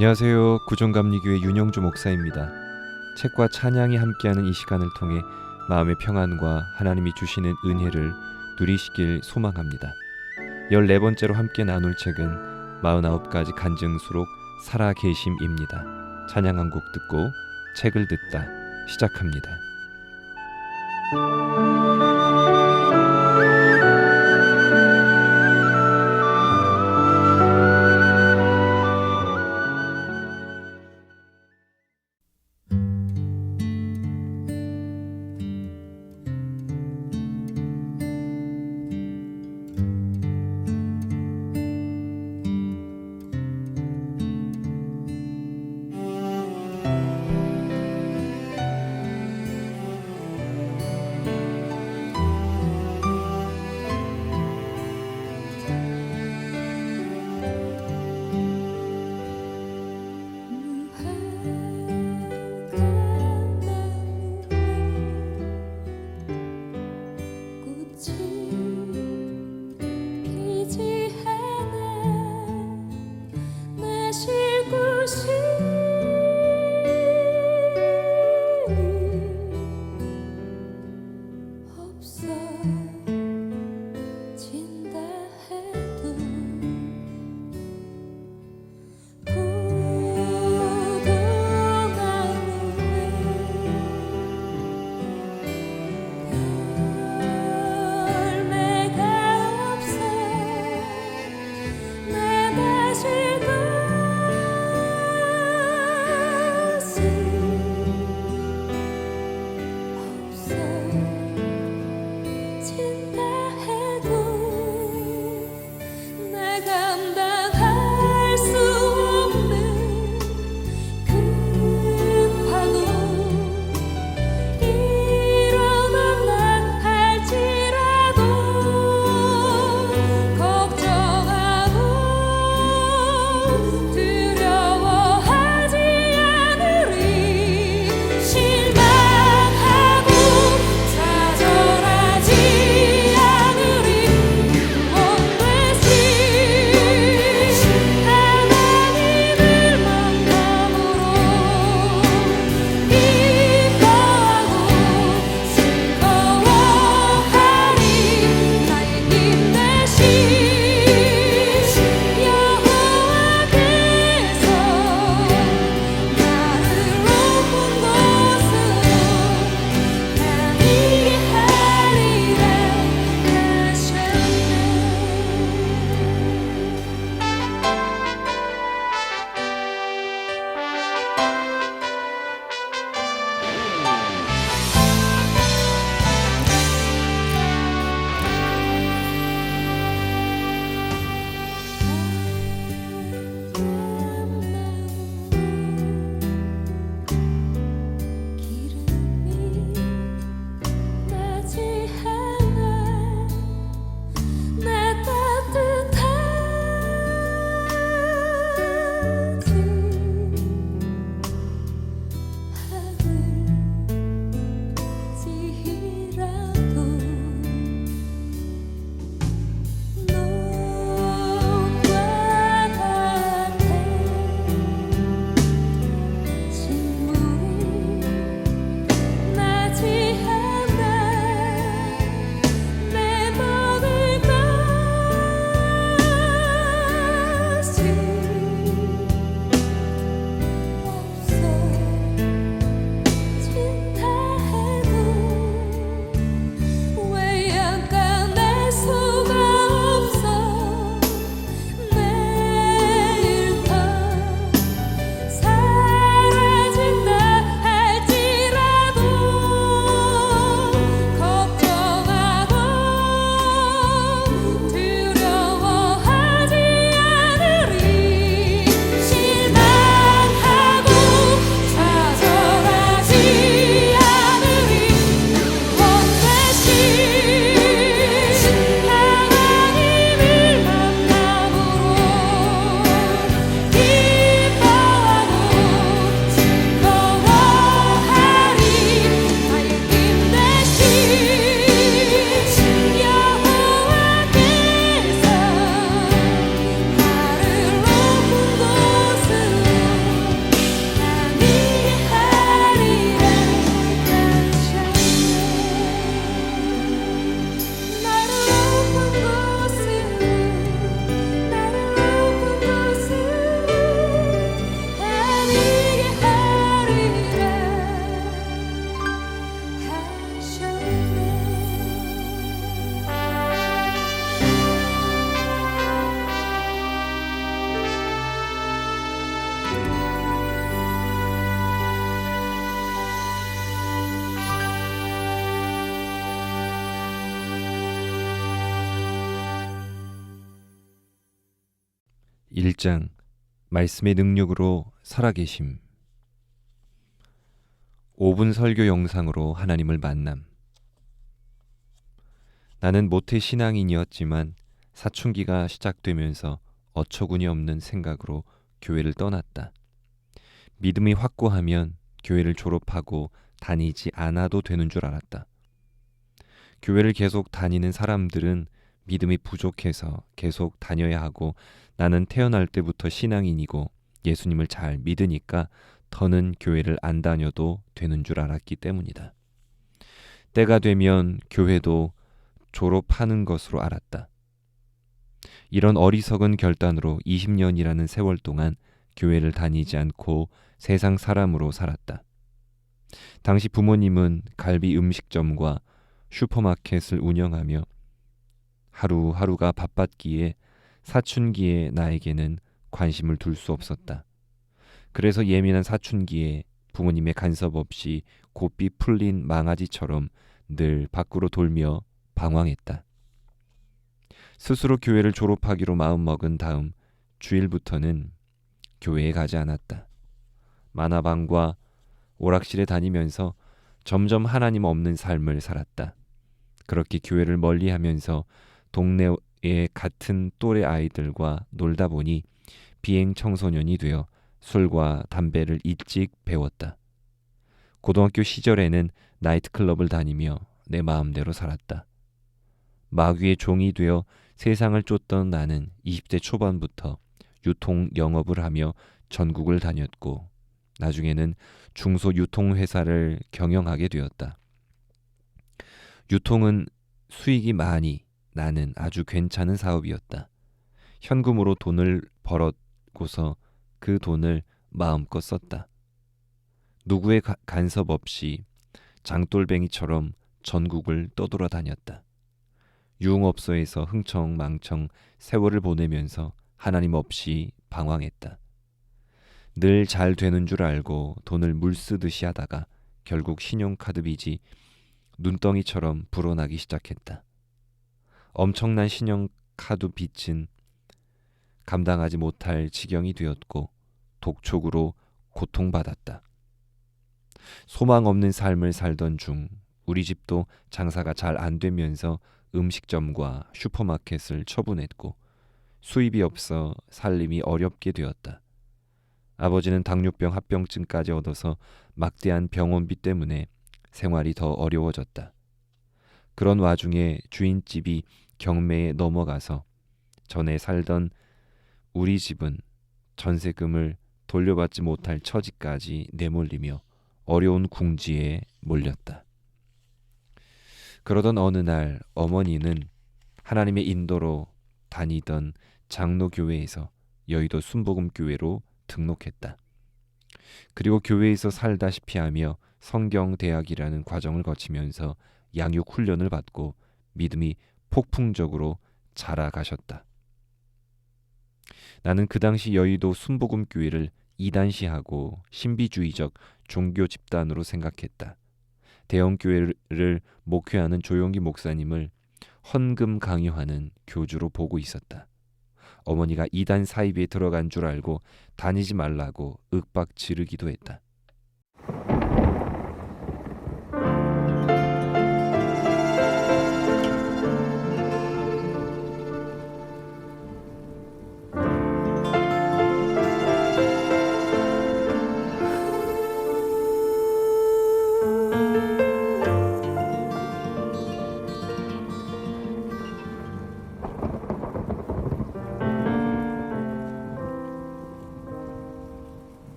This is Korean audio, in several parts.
안녕하세요. 구종감리교회 윤영주 목사입니다. 책과 찬양이 함께하는 이 시간을 통해 마음의 평안과 하나님이 주시는 은혜를 누리시길 소망합니다. 14번째로 함께 나눌 책은 49가지 간증수록 살아계심입니다. 찬양 한 곡 듣고 책을 듣다 시작합니다. 1장 말씀의 능력으로 살아계심. 5분 설교 영상으로 하나님을 만남. 나는 모태 신앙인이었지만 사춘기가 시작되면서 어처구니 없는 생각으로 교회를 떠났다. 믿음이 확고하면 교회를 졸업하고 다니지 않아도 되는 줄 알았다. 교회를 계속 다니는 사람들은 믿음이 부족해서 계속 다녀야 하고, 나는 태어날 때부터 신앙인이고 예수님을 잘 믿으니까 더는 교회를 안 다녀도 되는 줄 알았기 때문이다. 때가 되면 교회도 졸업하는 것으로 알았다. 이런 어리석은 결단으로 20년이라는 세월 동안 교회를 다니지 않고 세상 사람으로 살았다. 당시 부모님은 갈비 음식점과 슈퍼마켓을 운영하며 하루하루가 바빴기에 사춘기에 나에게는 관심을 둘 수 없었다. 그래서 예민한 사춘기에 부모님의 간섭 없이 고삐 풀린 망아지처럼 늘 밖으로 돌며 방황했다. 스스로 교회를 졸업하기로 마음먹은 다음 주일부터는 교회에 가지 않았다. 만화방과 오락실에 다니면서 점점 하나님 없는 삶을 살았다. 그렇게 교회를 멀리하면서 동네의 같은 또래 아이들과 놀다 보니 비행 청소년이 되어 술과 담배를 일찍 배웠다. 고등학교 시절에는 나이트클럽을 다니며 내 마음대로 살았다. 마귀의 종이 되어 세상을 쫓던 나는 20대 초반부터 유통 영업을 하며 전국을 다녔고, 나중에는 중소 유통회사를 경영하게 되었다. 유통은 수익이 많이 나는 아주 괜찮은 사업이었다. 현금으로 돈을 벌었고서 그 돈을 마음껏 썼다. 누구의 간섭 없이 장돌뱅이처럼 전국을 떠돌아다녔다. 유흥업소에서 흥청망청 세월을 보내면서 하나님 없이 방황했다. 늘 잘 되는 줄 알고 돈을 물쓰듯이 하다가 결국 신용카드 빚이 눈덩이처럼 불어나기 시작했다. 엄청난 신용카드 빚은 감당하지 못할 지경이 되었고 독촉으로 고통받았다. 소망 없는 삶을 살던 중 우리 집도 장사가 잘 안 되면서 음식점과 슈퍼마켓을 처분했고 수입이 없어 살림이 어렵게 되었다. 아버지는 당뇨병 합병증까지 얻어서 막대한 병원비 때문에 생활이 더 어려워졌다. 그런 와중에 주인집이 경매에 넘어가서 전에 살던 우리 집은 전세금을 돌려받지 못할 처지까지 내몰리며 어려운 궁지에 몰렸다. 그러던 어느 날 어머니는 하나님의 인도로 다니던 장로교회에서 여의도 순복음교회로 등록했다. 그리고 교회에서 살다시피 하며 성경대학이라는 과정을 거치면서 양육훈련을 받고 믿음이 폭풍적으로 자라가셨다. 나는 그 당시 여의도 순복음교회를 이단시하고 신비주의적 종교 집단으로 생각했다. 대형교회를 목회하는 조용기 목사님을 헌금 강요하는 교주로 보고 있었다. 어머니가 이단 사입에 들어간 줄 알고 다니지 말라고 윽박 지르기도 했다.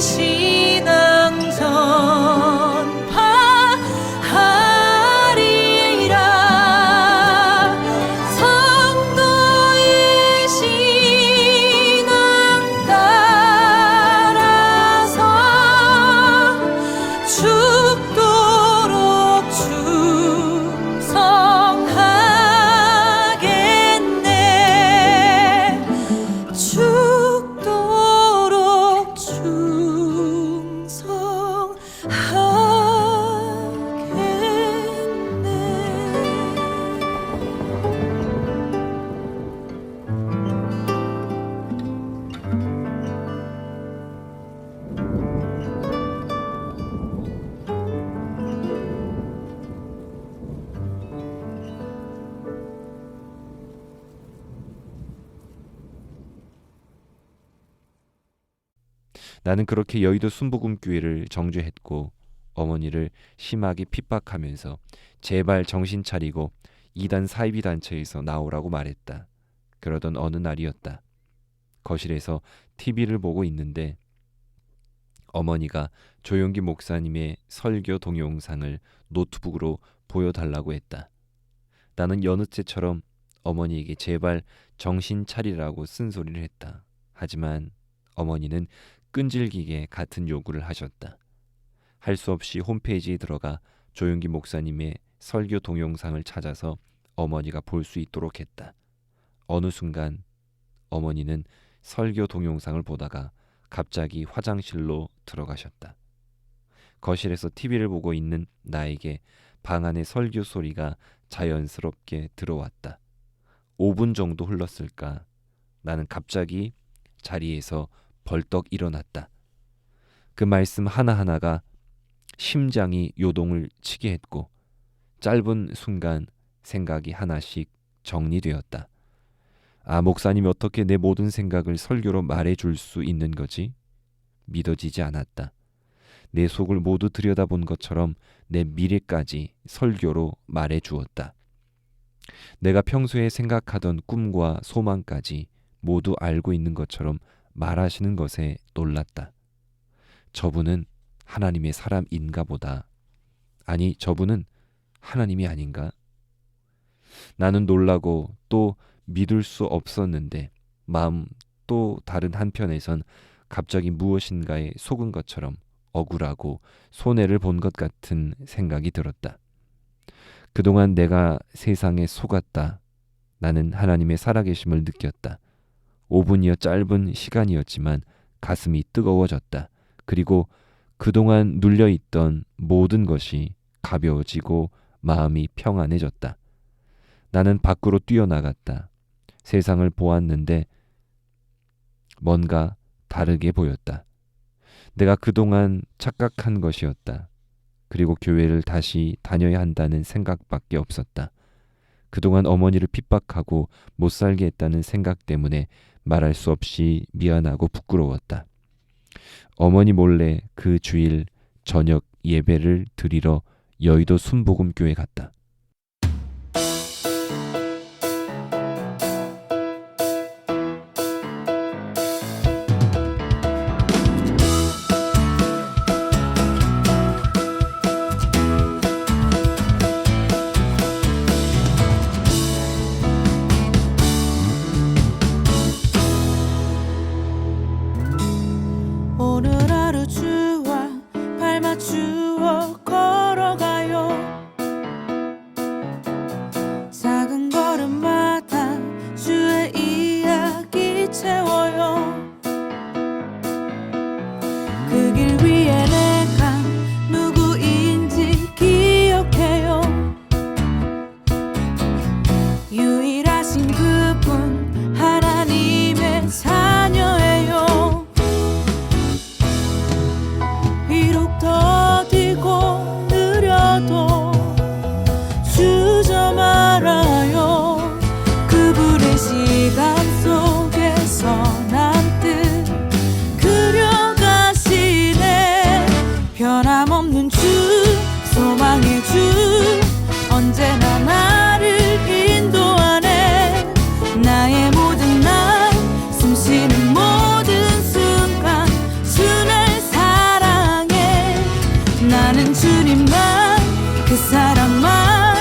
신앙 전파하리이다. 성도의 신앙 따라서 죽도록 충성하겠네. 죽도록 나는 그렇게 여의도 순복음교회를 정죄했고 어머니를 심하게 핍박하면서 제발 정신 차리고 이단 사이비 단체에서 나오라고 말했다. 그러던 어느 날이었다. 거실에서 TV를 보고 있는데 어머니가 조용기 목사님의 설교 동영상을 노트북으로 보여달라고 했다. 나는 여느 때처럼 어머니에게 제발 정신 차리라고 쓴소리를 했다. 하지만 어머니는 끈질기게 같은 요구를 하셨다. 할 수 없이 홈페이지에 들어가 조용기 목사님의 설교 동영상을 찾아서 어머니가 볼 수 있도록 했다. 어느 순간 어머니는 설교 동영상을 보다가 갑자기 화장실로 들어가셨다. 거실에서 TV를 보고 있는 나에게 방 안의 설교 소리가 자연스럽게 들어왔다. 5분 정도 흘렀을까? 나는 갑자기 자리에서 벌떡 일어났다. 그 말씀 하나하나가 심장이 요동을 치게 했고 짧은 순간 생각이 하나씩 정리되었다. 아, 목사님이 어떻게 내 모든 생각을 설교로 말해줄 수 있는 거지? 믿어지지 않았다. 내 속을 모두 들여다본 것처럼 내 미래까지 설교로 말해주었다. 내가 평소에 생각하던 꿈과 소망까지 모두 알고 있는 것처럼 말하시는 것에 놀랐다. 저분은 하나님의 사람인가 보다. 아니, 저분은 하나님이 아닌가? 나는 놀라고 또 믿을 수 없었는데 마음 또 다른 한편에선 갑자기 무엇인가에 속은 것처럼 억울하고 손해를 본 것 같은 생각이 들었다. 그동안 내가 세상에 속았다. 나는 하나님의 살아계심을 느꼈다. 5분이여 짧은 시간이었지만 가슴이 뜨거워졌다. 그리고 그동안 눌려있던 모든 것이 가벼워지고 마음이 평안해졌다. 나는 밖으로 뛰어나갔다. 세상을 보았는데 뭔가 다르게 보였다. 내가 그동안 착각한 것이었다. 그리고 교회를 다시 다녀야 한다는 생각밖에 없었다. 그동안 어머니를 핍박하고 못 살게 했다는 생각 때문에 말할 수 없이 미안하고 부끄러웠다. 어머니 몰래 그 주일 저녁 예배를 드리러 여의도 순복음교회 갔다. 오늘 하루 주와 발맞추어 걸어가요. 주님만 그 사랑만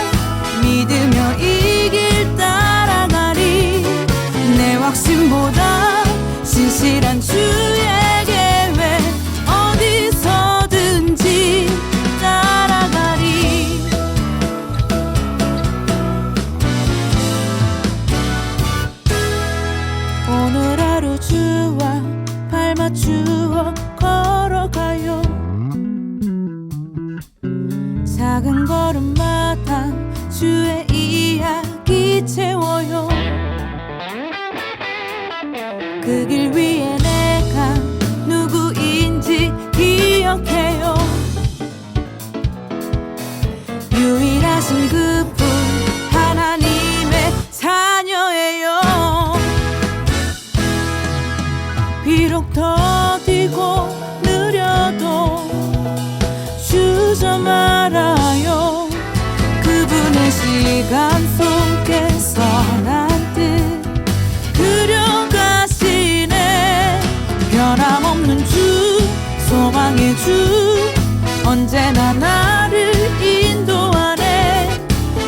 믿으며 이 길 따라가리. 내 확신보다 신실한 주의 계획 어디서든지 따라가리. 오늘 하루 주와 발 맞추어 걸어가요. 작은 걸음마다 주의 이야기 채워요. 그 길 위에 내가 누구인지 기억해요. 유일하신 그분 하나님의 자녀예요. 비록 더디고 느려도 주저 말아요. 그분의 시간 속에서 난뜻 그려가시네. 변함없는 주 소망의 주 언제나 나를 인도하네.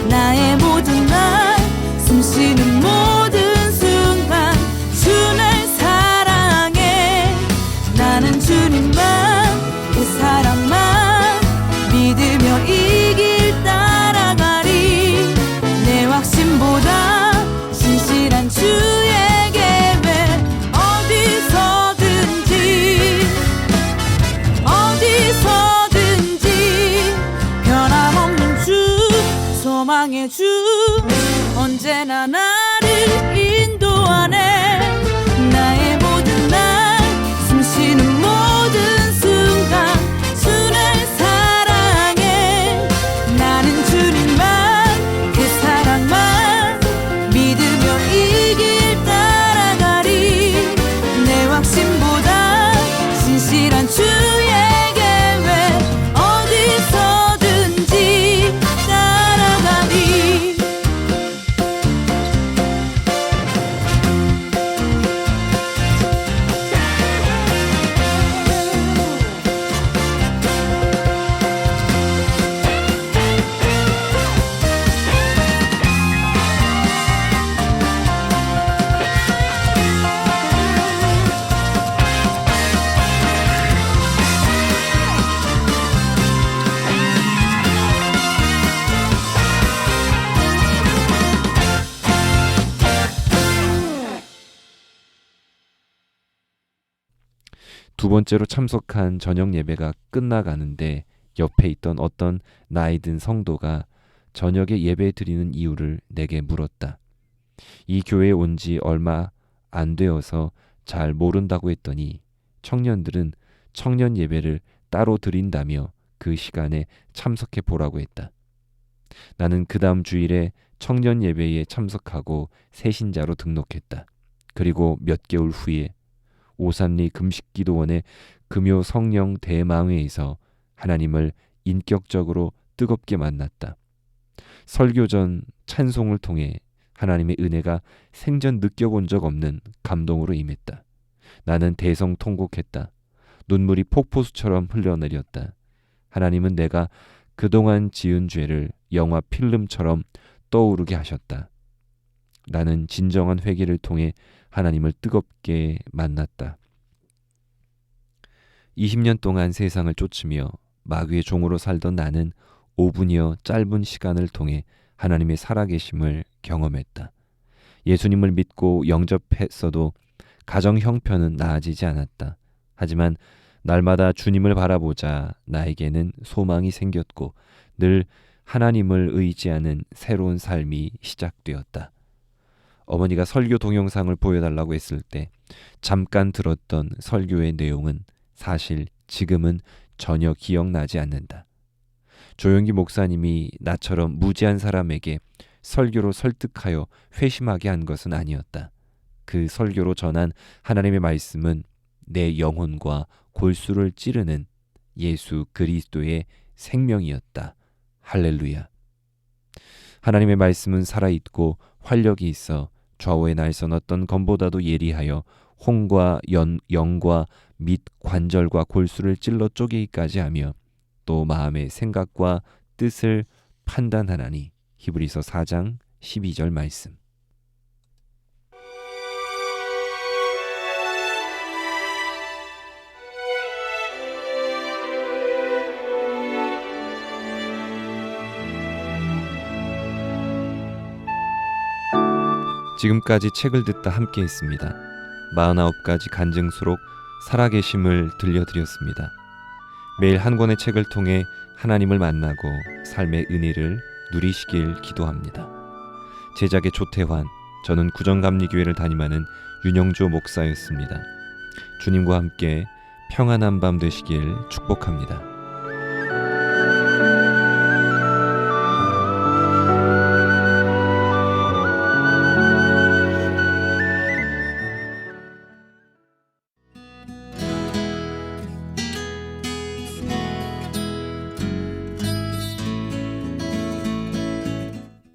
나의 모든 날 숨쉬는 모든 순간 주 날 사랑해. 나는 주님만 그 사랑만 믿으며 이 길 따라가리. 내 확신보다 신실한 주의 계획 어디서든지 변함없는 주 소망의 주 언제나 나를 인도하네. 나의 모든 날 숨쉬는 모든 순간 주 날 사랑해. 나는 주님만 그 사랑만 믿으며 이 길 따라가리. 내 확신보다 신실한 주의 계획 어디서든지 따라가리. 두 번째로 참석한 저녁 예배가 끝나가는데 옆에 있던 어떤 나이 든 성도가 저녁에 예배 드리는 이유를 내게 물었다. 이 교회에 온 지 얼마 안 되어서 잘 모른다고 했더니 청년들은 청년 예배를 따로 드린다며 그 시간에 참석해 보라고 했다. 나는 그 다음 주일에 청년 예배에 참석하고 새신자로 등록했다. 그리고 몇 개월 후에 오산리 금식기도원의 금요 성령 대망회에서 하나님을 인격적으로 뜨겁게 만났다. 설교 전 찬송을 통해 하나님의 은혜가 생전 느껴본 적 없는 감동으로 임했다. 나는 대성통곡했다. 눈물이 폭포수처럼 흘러내렸다. 하나님은 내가 그동안 지은 죄를 영화 필름처럼 떠오르게 하셨다. 나는 진정한 회개를 통해 하나님을 뜨겁게 만났다. 20년 동안 세상을 쫓으며 마귀의 종으로 살던 나는 5분여 짧은 시간을 통해 하나님의 살아계심을 경험했다. 예수님을 믿고 영접했어도 가정 형편은 나아지지 않았다. 하지만 날마다 주님을 바라보자 나에게는 소망이 생겼고 늘 하나님을 의지하는 새로운 삶이 시작되었다. 어머니가 설교 동영상을 보여달라고 했을 때 잠깐 들었던 설교의 내용은 사실 지금은 전혀 기억나지 않는다. 조용기 목사님이 나처럼 무지한 사람에게 설교로 설득하여 회심하게 한 것은 아니었다. 그 설교로 전한 하나님의 말씀은 내 영혼과 골수를 찌르는 예수 그리스도의 생명이었다. 할렐루야. 하나님의 말씀은 살아있고 활력이 있어 좌우에 날선 어떤 검보다도 예리하여 홍과 영과 밑 관절과 골수를 찔러 쪼개기까지 하며 또 마음의 생각과 뜻을 판단하나니. 히브리서 4장 12절 말씀. 지금까지 책을 듣다 함께 했습니다. 49가지 간증수록 살아계심을 들려드렸습니다. 매일 한 권의 책을 통해 하나님을 만나고 삶의 은혜를 누리시길 기도합니다. 제작의 조태환, 저는 구정감리교회를 담임하는 윤영조 목사였습니다. 주님과 함께 평안한 밤 되시길 축복합니다.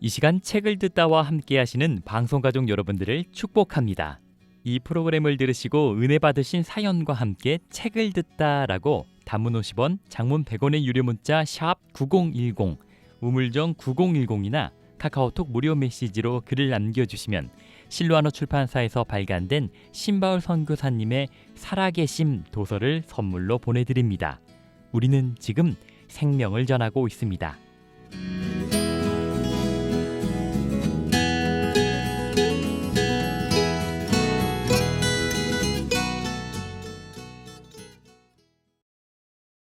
이 시간 책을 듣다와 함께 하시는 방송가족 여러분들을 축복합니다. 이 프로그램을 들으시고 은혜 받으신 사연과 함께 책을 듣다라고 단문 50원, 장문 100원의 유료 문자 샵 9010, 우물정 9010이나 카카오톡 무료 메시지로 글을 남겨주시면 실로아노 출판사에서 발간된 신바울 선교사님의 살아계심 도서를 선물로 보내드립니다. 우리는 지금 생명을 전하고 있습니다.